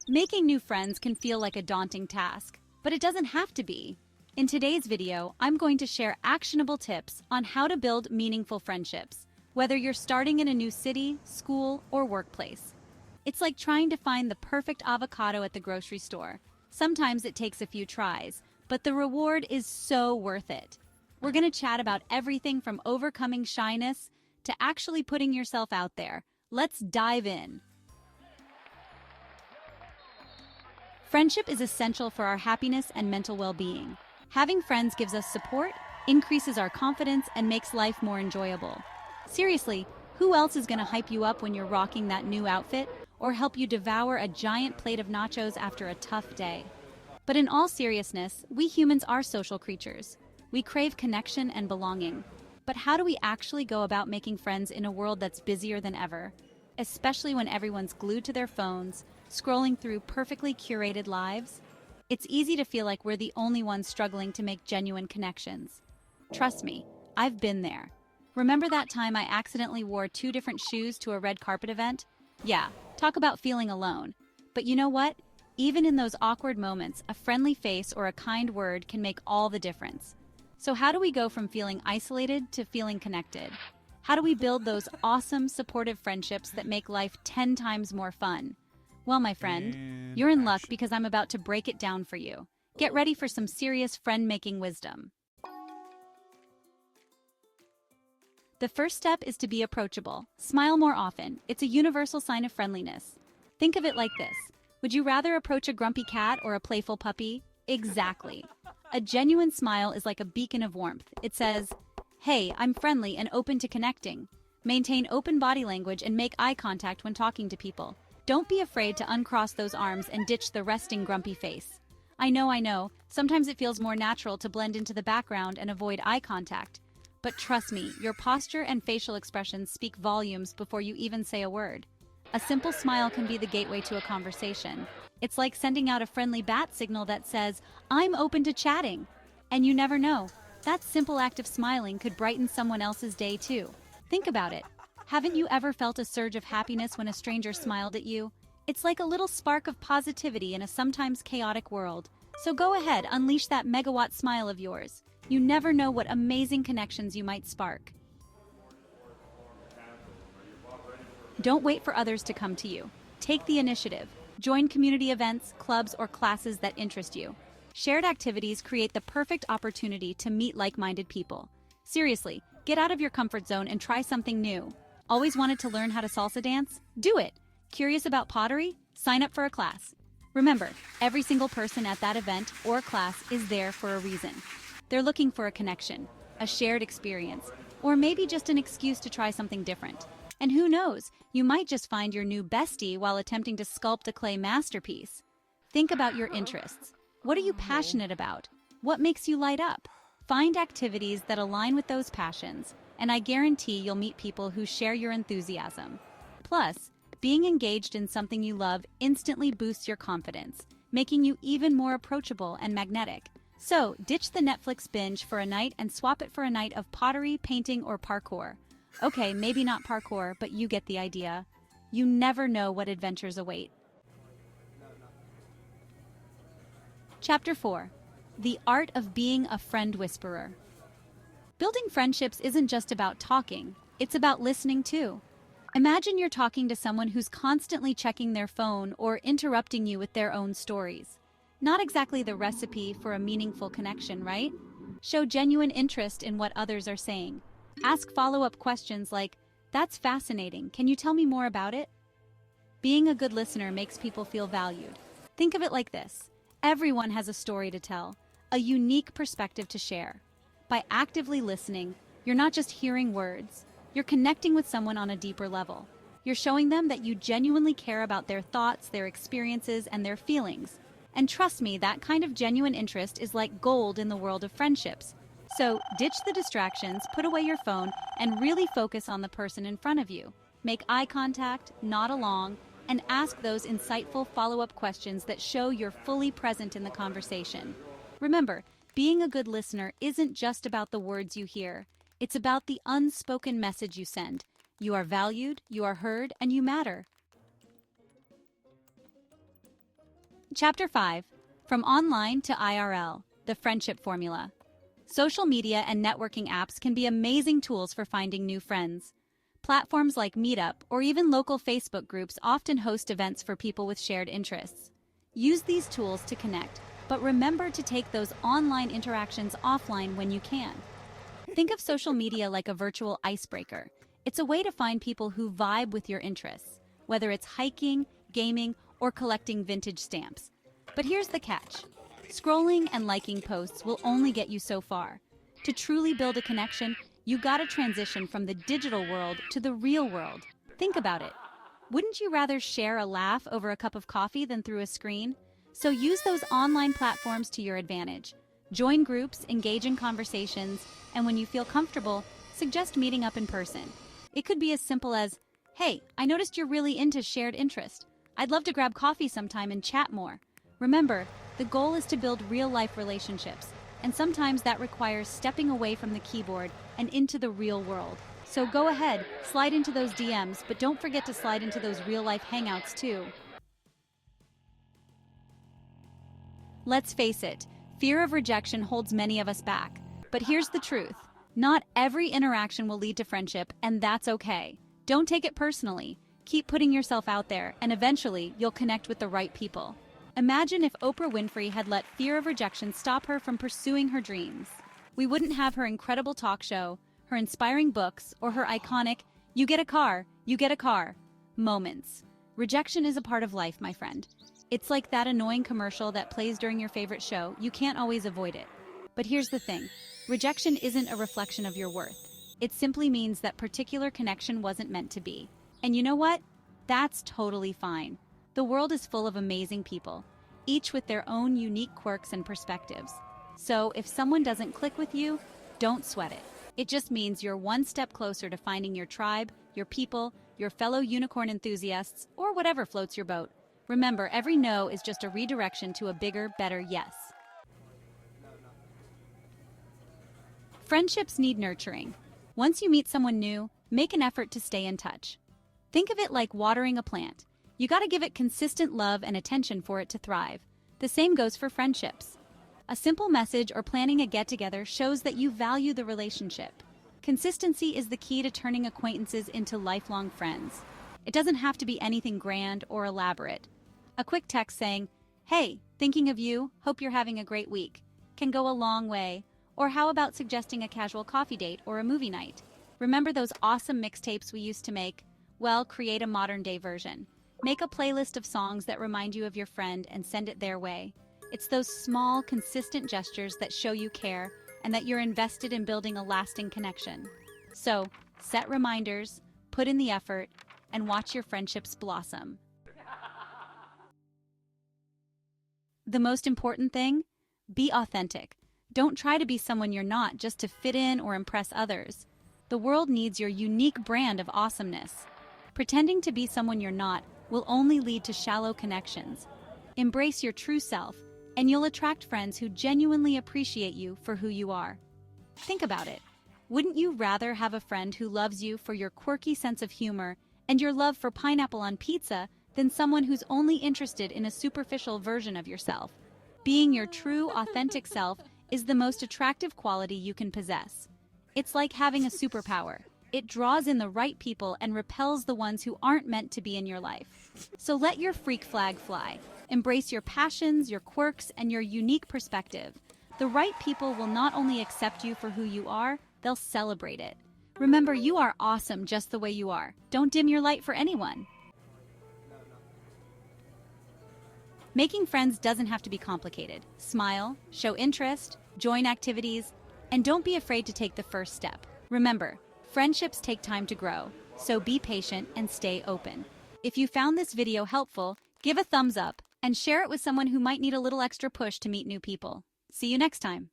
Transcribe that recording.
Making new friends can feel like a daunting task, but it doesn't have to be. In today's video, I'm going to share actionable tips on how to build meaningful friendships, whether you're starting in a new city, school, or workplace. It's like trying to find the perfect avocado at the grocery store. Sometimes it takes a few tries, but the reward is so worth it. We're going to chat about everything from overcoming shyness to actually putting yourself out there. Let's dive in. Friendship is essential for our happiness and mental well-being. Having friends gives us support, increases our confidence, and makes life more enjoyable. Seriously, who else is going to hype you up when you're rocking that new outfit or help you devour a giant plate of nachos after a tough day? But in all seriousness, we humans are social creatures. We crave connection and belonging. But how do we actually go about making friends in a world that's busier than ever? Especially when everyone's glued to their phones, scrolling through perfectly curated lives? It's easy to feel like we're the only ones struggling to make genuine connections. Trust me, I've been there. Remember that time I accidentally wore two different shoes to a red carpet event? Yeah, talk about feeling alone. But you know what? Even in those awkward moments, a friendly face or a kind word can make all the difference. So how do we go from feeling isolated to feeling connected? How do we build those awesome, supportive friendships that make life 10 times more fun? Well, my friend, you're in luck because I'm about to break it down for you. Get ready for some serious friend-making wisdom. The first step is to be approachable. Smile more often. It's a universal sign of friendliness. Think of it like this. Would you rather approach a grumpy cat or a playful puppy? Exactly. A genuine smile is like a beacon of warmth. It says, "Hey, I'm friendly and open to connecting." Maintain open body language and make eye contact when talking to people. Don't be afraid to uncross those arms and ditch the resting grumpy face. I know, sometimes it feels more natural to blend into the background and avoid eye contact. But trust me, your posture and facial expressions speak volumes before you even say a word. A simple smile can be the gateway to a conversation. It's like sending out a friendly bat signal that says, "I'm open to chatting." And you never know, that simple act of smiling could brighten someone else's day too. Think about it. Haven't you ever felt a surge of happiness when a stranger smiled at you? It's like a little spark of positivity in a sometimes chaotic world. So go ahead, unleash that megawatt smile of yours. You never know what amazing connections you might spark. Don't wait for others to come to you. Take the initiative. Join community events, clubs, or classes that interest you. Shared activities create the perfect opportunity to meet like-minded people. Seriously, get out of your comfort zone and try something new. Always wanted to learn how to salsa dance? Do it! Curious about pottery? Sign up for a class. Remember, every single person at that event or class is there for a reason. They're looking for a connection, a shared experience, or maybe just an excuse to try something different. And who knows, you might just find your new bestie while attempting to sculpt a clay masterpiece. Think about your interests. What are you passionate about? What makes you light up? Find activities that align with those passions, and I guarantee you'll meet people who share your enthusiasm. Plus, being engaged in something you love instantly boosts your confidence, making you even more approachable and magnetic. So, ditch the Netflix binge for a night and swap it for a night of pottery, painting, or parkour. Okay, maybe not parkour, but you get the idea. You never know what adventures await. Chapter 4. The Art of Being a Friend Whisperer. Building friendships isn't just about talking, it's about listening too. Imagine you're talking to someone who's constantly checking their phone or interrupting you with their own stories. Not exactly the recipe for a meaningful connection, right? Show genuine interest in what others are saying. Ask follow-up questions like, "That's fascinating, can you tell me more about it?" Being a good listener makes people feel valued. Think of it like this. Everyone has a story to tell, a unique perspective to share. By actively listening, you're not just hearing words, you're connecting with someone on a deeper level. You're showing them that you genuinely care about their thoughts, their experiences, and their feelings. And trust me, that kind of genuine interest is like gold in the world of friendships. So, ditch the distractions, put away your phone, and really focus on the person in front of you. Make eye contact, nod along, and ask those insightful follow-up questions that show you're fully present in the conversation. Remember, being a good listener isn't just about the words you hear. It's about the unspoken message you send. You are valued, you are heard, and you matter. Chapter 5. From Online to IRL, the Friendship Formula. Social media and networking apps can be amazing tools for finding new friends. Platforms like Meetup or even local Facebook groups often host events for people with shared interests. Use these tools to connect, but remember to take those online interactions offline when you can. Think of social media like a virtual icebreaker. It's a way to find people who vibe with your interests, whether it's hiking, gaming, or collecting vintage stamps. But here's the catch. Scrolling and liking posts will only get you so far. To truly build a connection, you gotta transition from the digital world to the real world. Think about it. Wouldn't you rather share a laugh over a cup of coffee than through a screen? So use those online platforms to your advantage. Join groups, engage in conversations, and when you feel comfortable, suggest meeting up in person. It could be as simple as, "Hey, I noticed you're really into shared interest. I'd love to grab coffee sometime and chat more." Remember, the goal is to build real-life relationships, and sometimes that requires stepping away from the keyboard and into the real world. So go ahead, slide into those DMs, but don't forget to slide into those real-life hangouts too. Let's face it, fear of rejection holds many of us back. But here's the truth. Not every interaction will lead to friendship, and that's okay. Don't take it personally. Keep putting yourself out there, and eventually you'll connect with the right people. Imagine if Oprah Winfrey had let fear of rejection stop her from pursuing her dreams. We wouldn't have her incredible talk show, her inspiring books, or her iconic "you get a car" moments. Rejection is a part of life, my friend. It's like that annoying commercial that plays during your favorite show. You can't always avoid it. But here's the thing. Rejection isn't a reflection of your worth. It simply means that particular connection wasn't meant to be. And you know what? That's totally fine. The world is full of amazing people, each with their own unique quirks and perspectives. So if someone doesn't click with you, don't sweat it. It just means you're one step closer to finding your tribe, your people, your fellow unicorn enthusiasts, or whatever floats your boat. Remember, every no is just a redirection to a bigger, better yes. Friendships need nurturing. Once you meet someone new, make an effort to stay in touch. Think of it like watering a plant. You gotta give it consistent love and attention for it to thrive. The same goes for friendships. A simple message or planning a get-together shows that you value the relationship. Consistency is the key to turning acquaintances into lifelong friends. It doesn't have to be anything grand or elaborate. A quick text saying, "Hey, thinking of you, hope you're having a great week," can go a long way. Or how about suggesting a casual coffee date or a movie night? Remember those awesome mixtapes we used to make? Well, create a modern-day version. Make a playlist of songs that remind you of your friend and send it their way. It's those small, consistent gestures that show you care and that you're invested in building a lasting connection. So, set reminders, put in the effort, and watch your friendships blossom. The most important thing? Be authentic. Don't try to be someone you're not just to fit in or impress others. The world needs your unique brand of awesomeness. Pretending to be someone you're not will only lead to shallow connections. Embrace your true self, and you'll attract friends who genuinely appreciate you for who you are. Think about it. Wouldn't you rather have a friend who loves you for your quirky sense of humor and your love for pineapple on pizza than someone who's only interested in a superficial version of yourself? Being your true, authentic self is the most attractive quality you can possess. It's like having a superpower. It draws in the right people and repels the ones who aren't meant to be in your life. So let your freak flag fly. Embrace your passions, your quirks, and your unique perspective. The right people will not only accept you for who you are, they'll celebrate it. Remember, you are awesome just the way you are. Don't dim your light for anyone. Making friends doesn't have to be complicated. Smile, show interest, join activities, and don't be afraid to take the first step. Remember, friendships take time to grow, so be patient and stay open. If you found this video helpful, give a thumbs up and share it with someone who might need a little extra push to meet new people. See you next time.